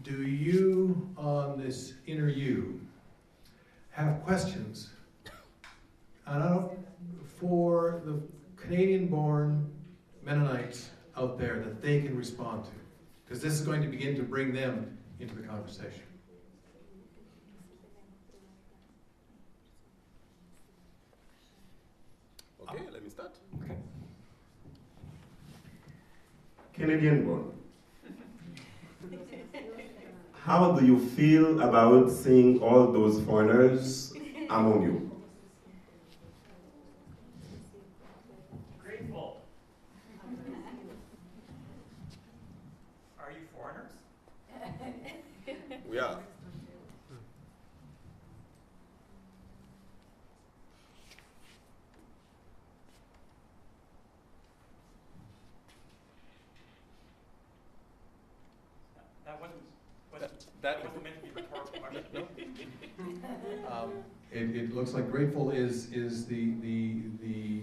do you, on this inner you, have questions for the Canadian-born Mennonites out there that they can respond to? Because this is going to begin to bring them into the conversation. Okay, let me start. Okay. Canadian-born. How do you feel about seeing all those foreigners among you? Grateful. Are you foreigners? We are. That wasn't meant to be a rhetorical question. It looks like grateful is the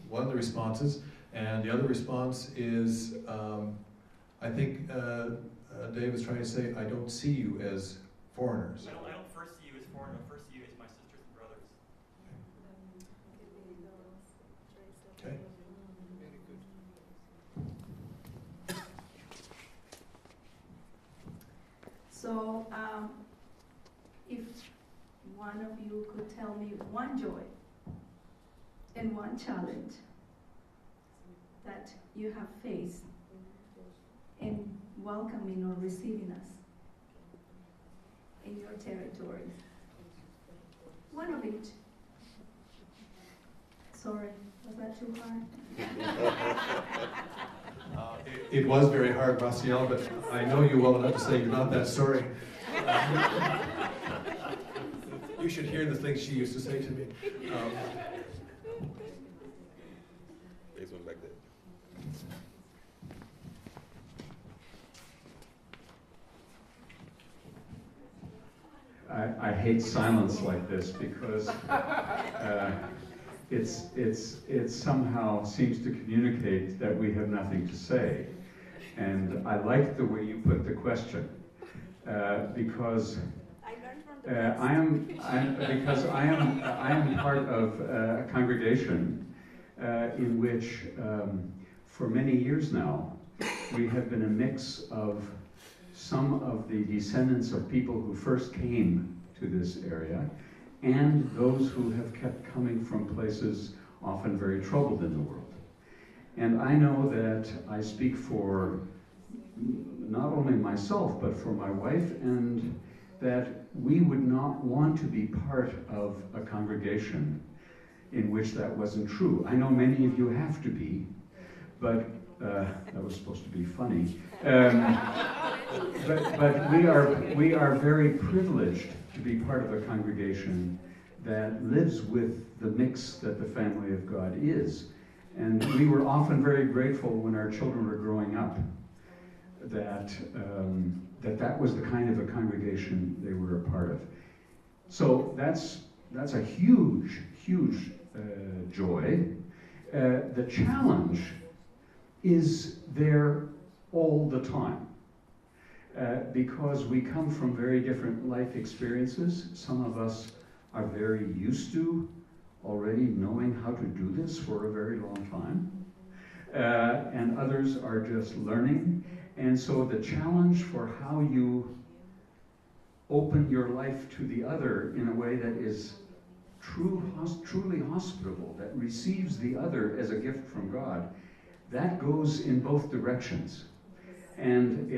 one of the responses, and the other response is I think Dave was trying to say, I don't see you as foreigners. I don't first see you as foreigners. I first see you as my sisters and brothers. Okay. So, if one of you could tell me one joy and one challenge that you have faced in welcoming or receiving us in your territory. One of each. Sorry, was that too hard? It was very hard, Raciel, but I know you well enough to say you're not that sorry. You should hear the things she used to say to me. There's one back there. I hate silence like this because it somehow seems to communicate that we have nothing to say. And I like the way you put the question because I am part of a congregation in which for many years now we have been a mix of some of the descendants of people who first came to this area and those who have kept coming from places often very troubled in the world. And I know that I speak for not only myself, but for my wife, and that we would not want to be part of a congregation in which that wasn't true. I know many of you have to be, but that was supposed to be funny. But we are very privileged to be part of a congregation that lives with the mix that the family of God is. And we were often very grateful when our children were growing up that that was the kind of a congregation they were a part of. So that's a huge, huge joy. The challenge is there all the time because we come from very different life experiences. Some of us are very used to already knowing how to do this for a very long time, and others are just learning. And so the challenge for how you open your life to the other in a way that is truly hospitable, that receives the other as a gift from God, that goes in both directions. And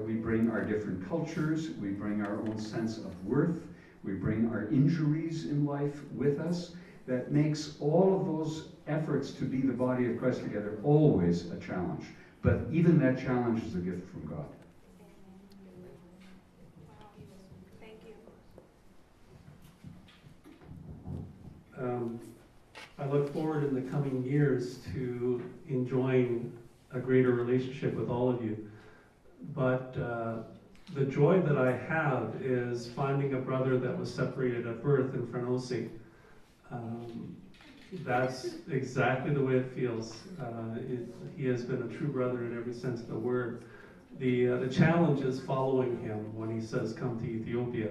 we bring our different cultures, we bring our own sense of worth, we bring our injuries in life with us. That makes all of those efforts to be the body of Christ together always a challenge. But even that challenge is a gift from God. Thank you. I look forward in the coming years to enjoying a greater relationship with all of you. But the joy that I have is finding a brother that was separated at birth in Frenosi. That's exactly the way it feels. He has been a true brother in every sense of the word. The challenge is following him when he says, "Come to Ethiopia."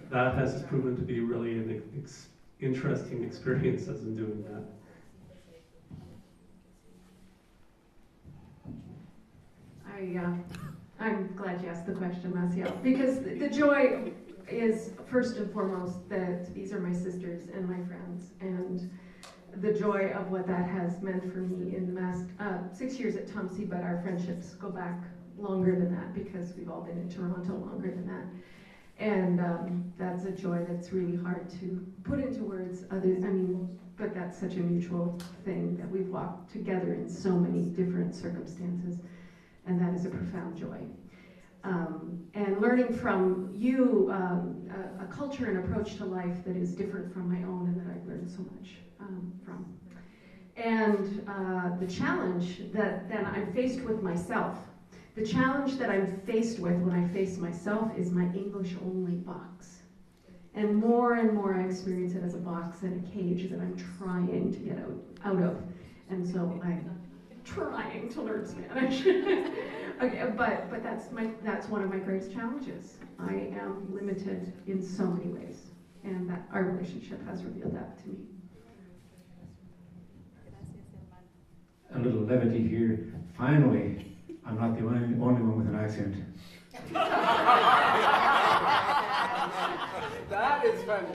That has proven to be really an interesting experience as in doing that. I'm glad you asked the question, Marcial, because the joy is first and foremost that these are my sisters and my friends, and the joy of what that has meant for me in the last 6 years at Tumsey, but our friendships go back longer than that because we've all been in Toronto longer than that. And that's a joy that's really hard to put into words. But that's such a mutual thing that we've walked together in so many different circumstances, and that is a profound joy. And learning from you a culture and approach to life that is different from my own and that I've learned so much from. And the challenge that then I'm faced with myself. The challenge that I'm faced with when I face myself is my English-only box. And more I experience it as a box and a cage that I'm trying to get out of. And so I'm trying to learn Spanish. Okay, but that's one of my greatest challenges. I am limited in so many ways, and that our relationship has revealed that to me. A little levity here. Finally, I'm not the only one with an accent. That is funny.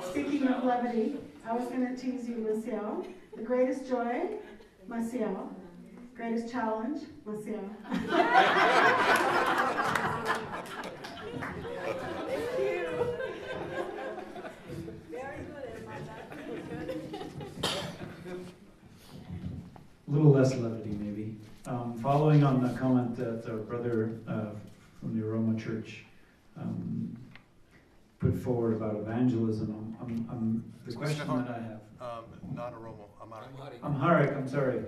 Speaking of levity, I was going to tease you, Marcial. The greatest joy, Marcial. Greatest challenge, Marcial. Thank you. Very good, Amanda. A little less levity, maybe. Following on the comment that our brother from the Aroma Church put forward about evangelism, the question that I have. Not Oromo, Amharic. Amharic, I'm sorry.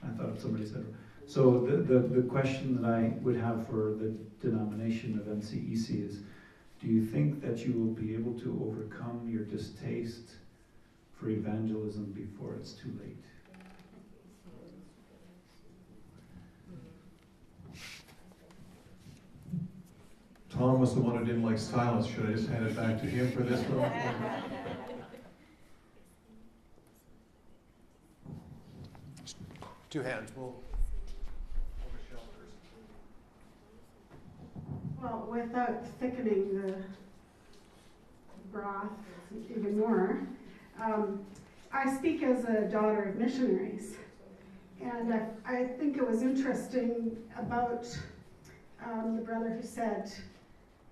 I thought somebody said. So the question that I would have for the denomination of MCEC is, do you think that you will be able to overcome your distaste for evangelism before it's too late? Tom was the one who didn't like silence. Should I just hand it back to him for this one? Two hands. Well, without thickening the broth even more, I speak as a daughter of missionaries. And I think it was interesting about the brother who said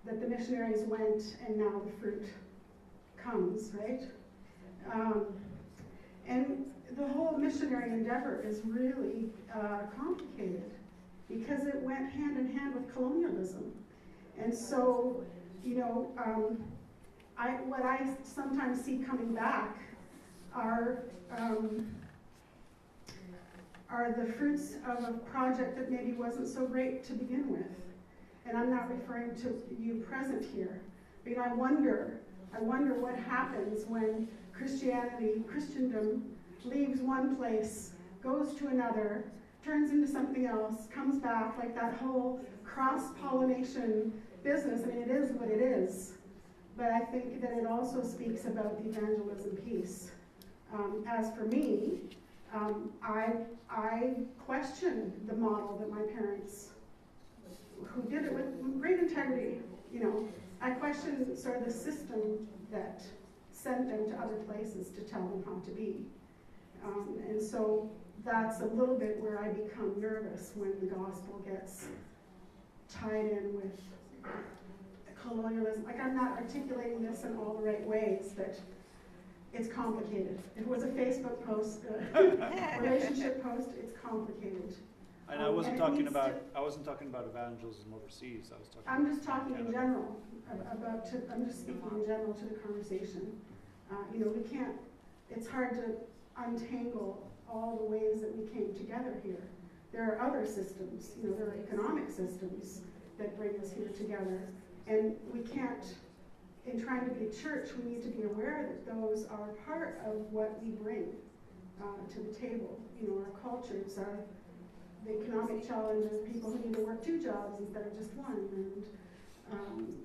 that the missionaries went and now the fruit comes, right? And the whole missionary endeavor is really complicated because it went hand in hand with colonialism. And so, what I sometimes see coming back are the fruits of a project that maybe wasn't so great to begin with. And I'm not referring to you present here. But I wonder what happens when Christendom leaves one place, goes to another, turns into something else, comes back, like that whole cross-pollination business. I mean, it is what it is. But I think that it also speaks about the evangelism piece. As for me, I question the model that my parents, who did it with great integrity, I question sort of the system that sent them to other places to tell them how to be. And so that's a little bit where I become nervous when the gospel gets tied in with colonialism. Like, I'm not articulating this in all the right ways, but it's complicated. If it was a Facebook post, relationship post, it's complicated. And I wasn't talking about evangelism overseas. I'm just talking in general I'm just speaking in general to the conversation. We can't. It's hard to untangle all the ways that we came together here. There are other systems. There are economic systems that bring us here together, and we can't. In trying to be a church, we need to be aware that those are part of what we bring to the table. You know, our cultures are the economic challenges, people who need to work 2 jobs instead of just 1, and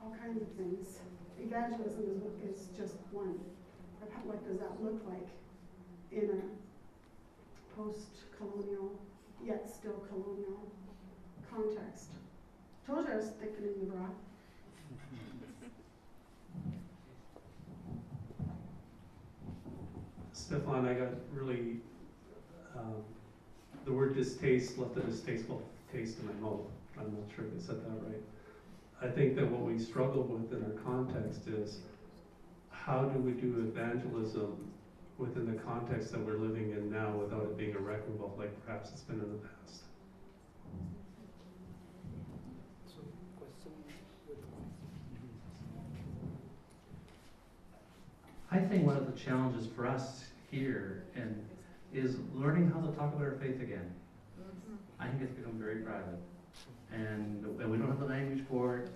all kinds of things. Evangelism is just one. What does that look like in a post-colonial, yet still colonial context? Told you I was thickening the broth. Stefan, I got really, the word distaste left a distasteful taste in my mouth. I'm not sure if I said that right. I think that what we struggle with in our context is, how do we do evangelism within the context that we're living in now without it being a wrecking ball like perhaps it's been in the past? I think one of the challenges for us here is learning how to talk about our faith again. I think it's become very private, and we don't have the language for it.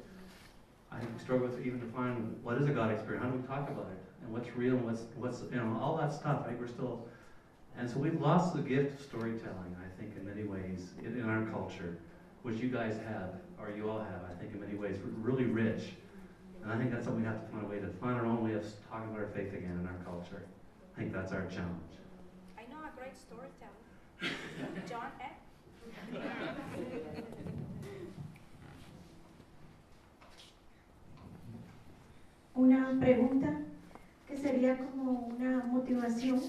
I think we struggle with even to find what is a God experience. How do we talk about it, and what's real, and what's all that stuff. I think we're still, and so we've lost the gift of storytelling. I think in many ways in our culture, which you guys have, or you all have. I think in many ways really rich. And I think that's something we have to find a way to find our own way of talking about our faith again in our culture. I think that's our challenge. I know a great storyteller. John F. Una pregunta que sería como una motivación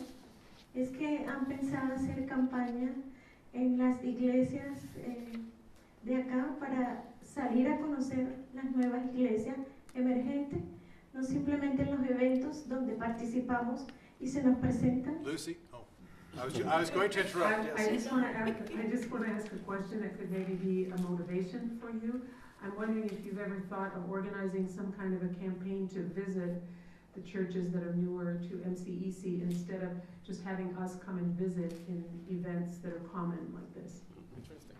es que han pensado hacer campaña en las iglesias de acá para salir a conocer las nuevas iglesias emergente, no simplemente en los eventos donde participamos y se nos presentan. Lucy? Oh, I was going to interrupt. I just want to ask a question that could maybe be a motivation for you. I'm wondering if you've ever thought of organizing some kind of a campaign to visit the churches that are newer to MCEC instead of just having us come and visit in events that are common like this. Interesting.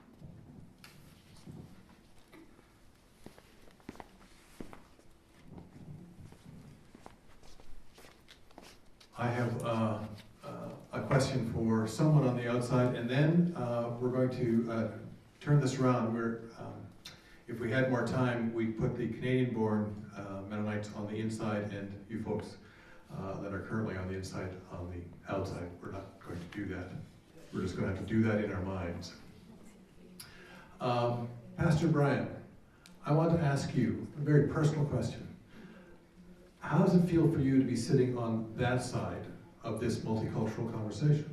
I have a question for someone on the outside, and then we're going to turn this around. If we had more time, we'd put the Canadian-born Mennonites on the inside, and you folks that are currently on the inside on the outside. We're not going to do that. We're just going to have to do that in our minds. Pastor Brian, I want to ask you a very personal question. How does it feel for you to be sitting on that side of this multicultural conversation?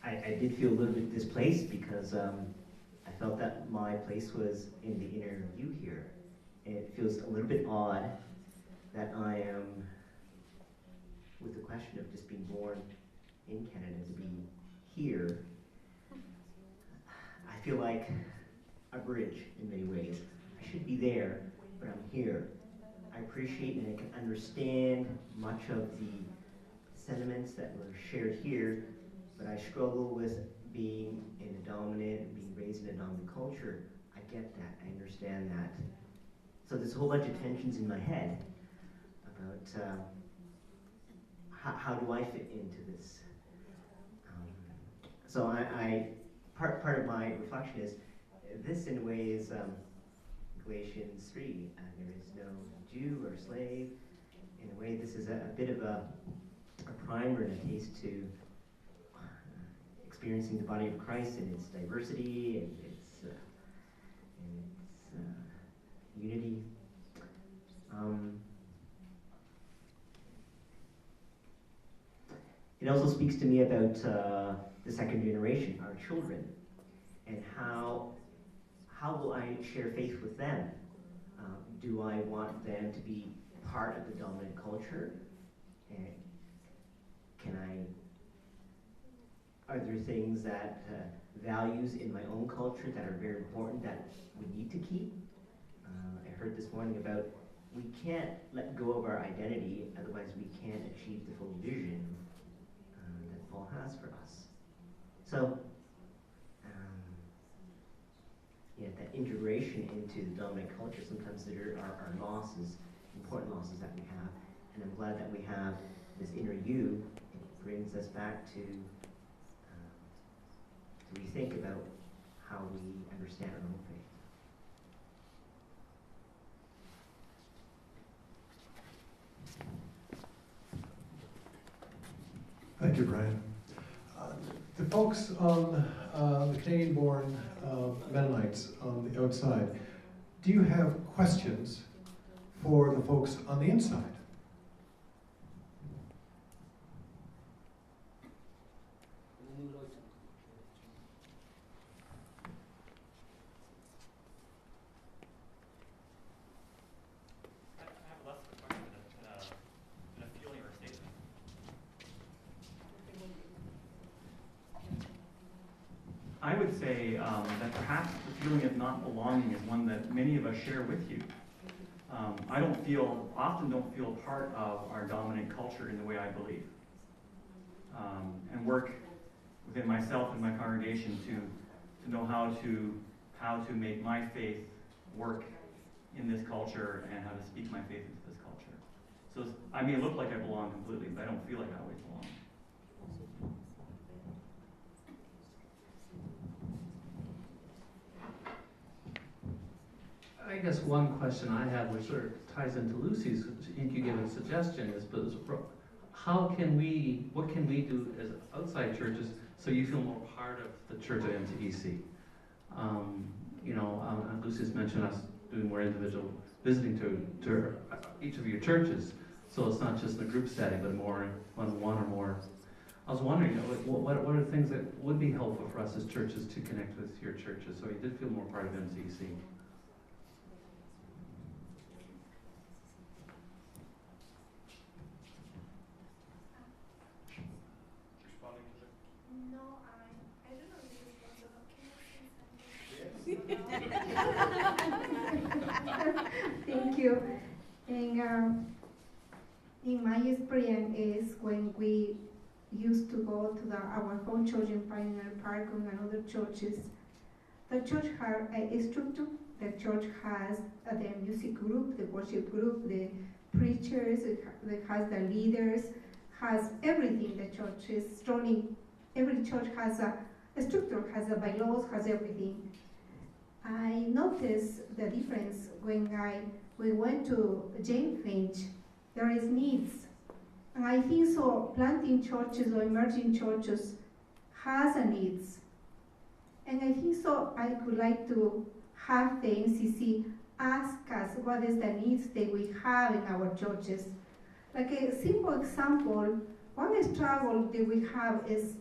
I did feel a little bit displaced because I felt that my place was in the inner you here. And it feels a little bit odd that I am, with the question of just being born in Canada, to be here. I feel like a bridge in many ways. I should be there, but I'm here. I appreciate and I can understand much of the sentiments that were shared here, but I struggle with being in a dominant, being raised in a dominant culture. I get that, I understand that. So there's a whole bunch of tensions in my head about how do I fit into this. So part of my reflection is, this in a way is Galatians 3. There is no Jew or slave. In a way, this is a bit of a primer and a taste to experiencing the body of Christ and its diversity and its unity. It also speaks to me about the second generation, our children, and how will I share faith with them? Do I want them to be part of the dominant culture? And are there things that, values in my own culture that are very important that we need to keep? I heard this morning about we can't let go of our identity, otherwise we can't achieve the full vision that Paul has for us. So, yeah, integration into the dominant culture, sometimes there are losses, important losses that we have. And I'm glad that we have this inner you. It brings us back to rethink about how we understand our own faith. Thank you, Brian. The folks on the Canadian-born Mennonites on the outside, do you have questions for the folks on the inside? I have less of a question than a feeling or a statement. I would say that perhaps the feeling of not belonging is one that many of us share with you. I often don't feel part of our dominant culture in the way I believe, and work within myself and my congregation to know how to make my faith work in this culture and how to speak my faith into this culture. So I may look like I belong completely, but I don't feel like I always belong. I guess one question I have, which sort of ties into Lucy's, I think you gave a suggestion, is what can we do as outside churches so you feel more part of the church of MCEC? Lucy's mentioned us doing more individual visiting to each of your churches, so it's not just in a group setting, but more one or more. I was wondering, what are the things that would be helpful for us as churches to connect with your churches so you did feel more part of MCEC? No, I don't know if it was Thank you. And in my experience is when we used to go to our home church in Pioneer Park and other churches, the church has a structure. The church has the music group, the worship group, the preachers, it has the leaders, has everything. The church is running. Every church has a structure, has a bylaws, has everything. I noticed the difference when we went to James Finch. There is needs, and I think so. Planting churches or emerging churches has a needs, and I think so. I would like to have the MCC ask us what is the needs that we have in our churches. Like a simple example, one struggle that we have is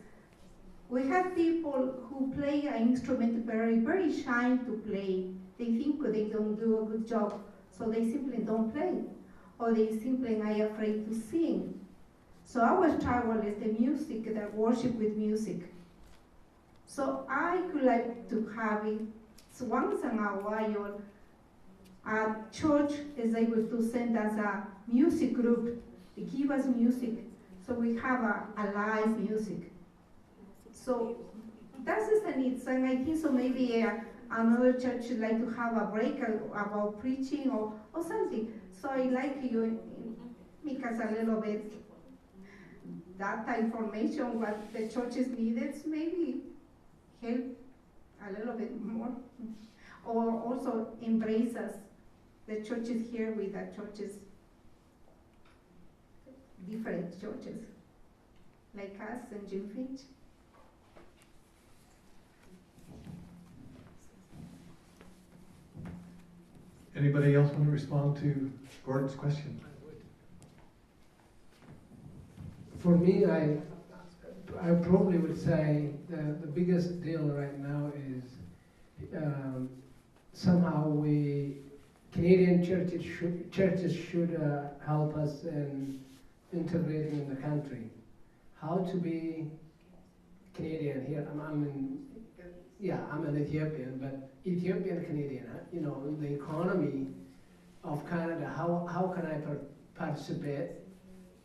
we have people who play an instrument very, very shy to play. They think they don't do a good job, so they simply don't play. Or they simply are afraid to sing. So our struggle is the music, the worship with music. So I would like to have it once in a while, a church is able to send us a music group, to give us music, so we have a live music. So that is the need, and I think so maybe another church would like to have a break about preaching or something. So I like you make us a little bit data information, what the churches needed, maybe help a little bit more. Or also embrace us, the churches here with the churches, different churches, like us and Jim Finch. Anybody else want to respond to Gordon's question? For me, I probably would say the biggest deal right now is somehow Canadian churches should help us in integrating in the country. How to be Canadian here? I'm an Ethiopian, but Ethiopian Canadian. The economy of Canada. How can I participate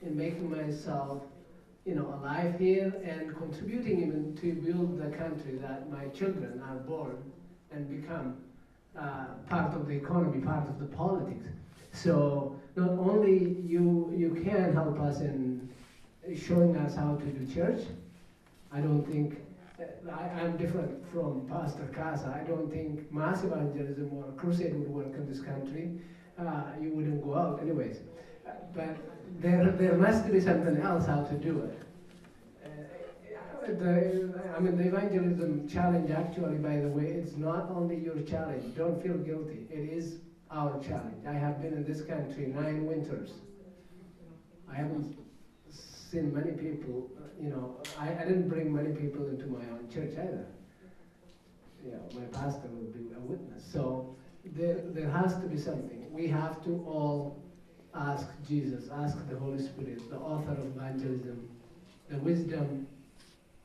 in making myself, alive here and contributing even to build the country that my children are born and become. part of the economy, part of the politics. So not only you can help us in showing us how to do church. I don't think, I'm different from Pastor Casa. I don't think mass evangelism or crusade would work in this country. You wouldn't go out anyways. But there must be something else how to do it. The evangelism challenge actually, by the way, it's not only your challenge. Don't feel guilty. It is our challenge. I have been in this country 9 winters. I haven't seen many people, I didn't bring many people into my own church either. My pastor will be a witness. So there has to be something. We have to all ask Jesus, ask the Holy Spirit, the author of evangelism, the wisdom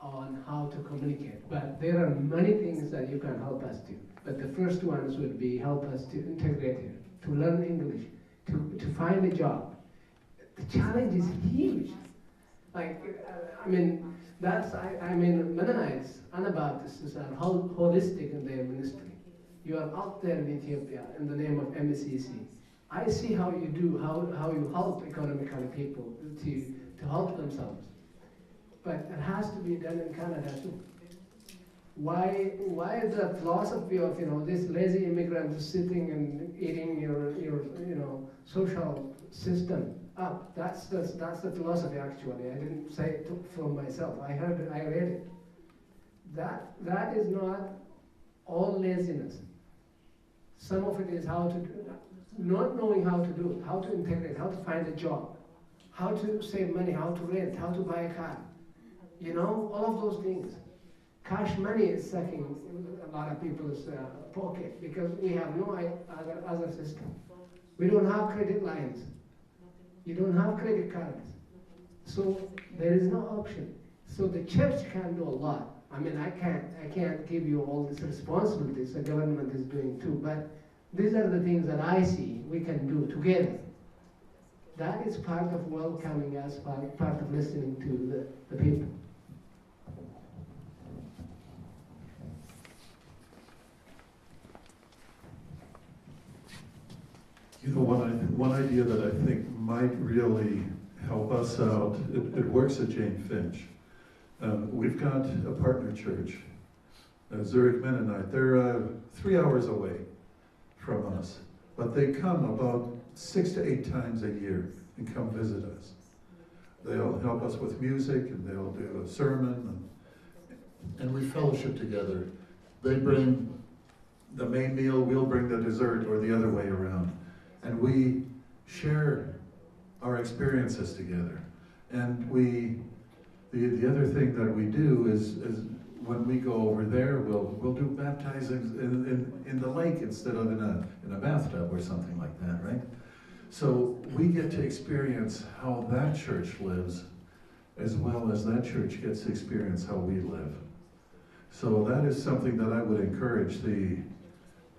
on how to communicate. But there are many things that you can help us do. But the first ones would be help us to integrate here, to learn English, to find a job. The challenge is huge. Mennonites, Anabaptists are holistic in their ministry. You are out there in Ethiopia in the name of MCEC. I see how you do, how you help economically people to help themselves. But it has to be done in Canada too. Why is the philosophy of this lazy immigrant sitting and eating your social system up? That's the philosophy actually. I didn't say it from myself. I heard it, I read it. That is not all laziness. Some of it is how to do that. Not knowing how to do it, how to integrate, how to find a job, how to save money, how to rent, how to buy a car. All of those things. Cash money is sucking a lot of people's pocket because we have no other system. We don't have credit lines. You don't have credit cards. So there is no option. So the church can do a lot. I can't give you all these responsibilities. The government is doing too, but these are the things that I see we can do together. That is part of welcoming us, part of listening to the people. One idea that I think might really help us out, it works at Jane Finch. We've got a partner church, Zurich Mennonite. They're 3 hours away from us, but they come about 6 to 8 times a year and come visit us. They'll help us with music and they'll do a sermon and we fellowship together. They bring the main meal, we'll bring the dessert, or the other way around. And we share our experiences together. And the other thing that we do is when we go over there, we'll do baptizings in the lake instead of in a bathtub or something like that, right? So we get to experience how that church lives, as well as that church gets to experience how we live. So that is something that I would encourage the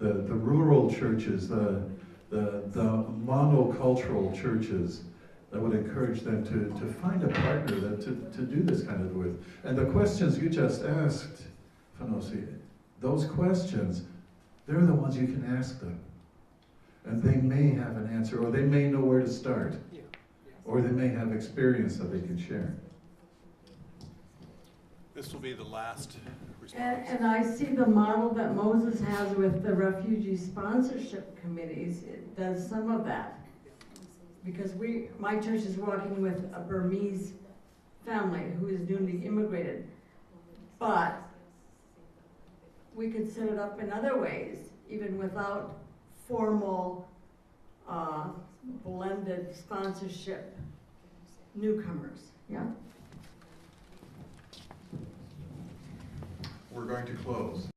rural churches, the monocultural churches. I would encourage them to find a partner to do this kind of work. And the questions you just asked, Fanosi, those questions, they're the ones you can ask them. And they may have an answer, or they may know where to start, or they may have experience that they can share. This will be the last response. And I see the model that Moses has with the refugee sponsorship committees. It does some of that. Because my church is working with a Burmese family who is newly immigrated. But we could set it up in other ways, even without formal blended sponsorship newcomers. Yeah? We're going to close.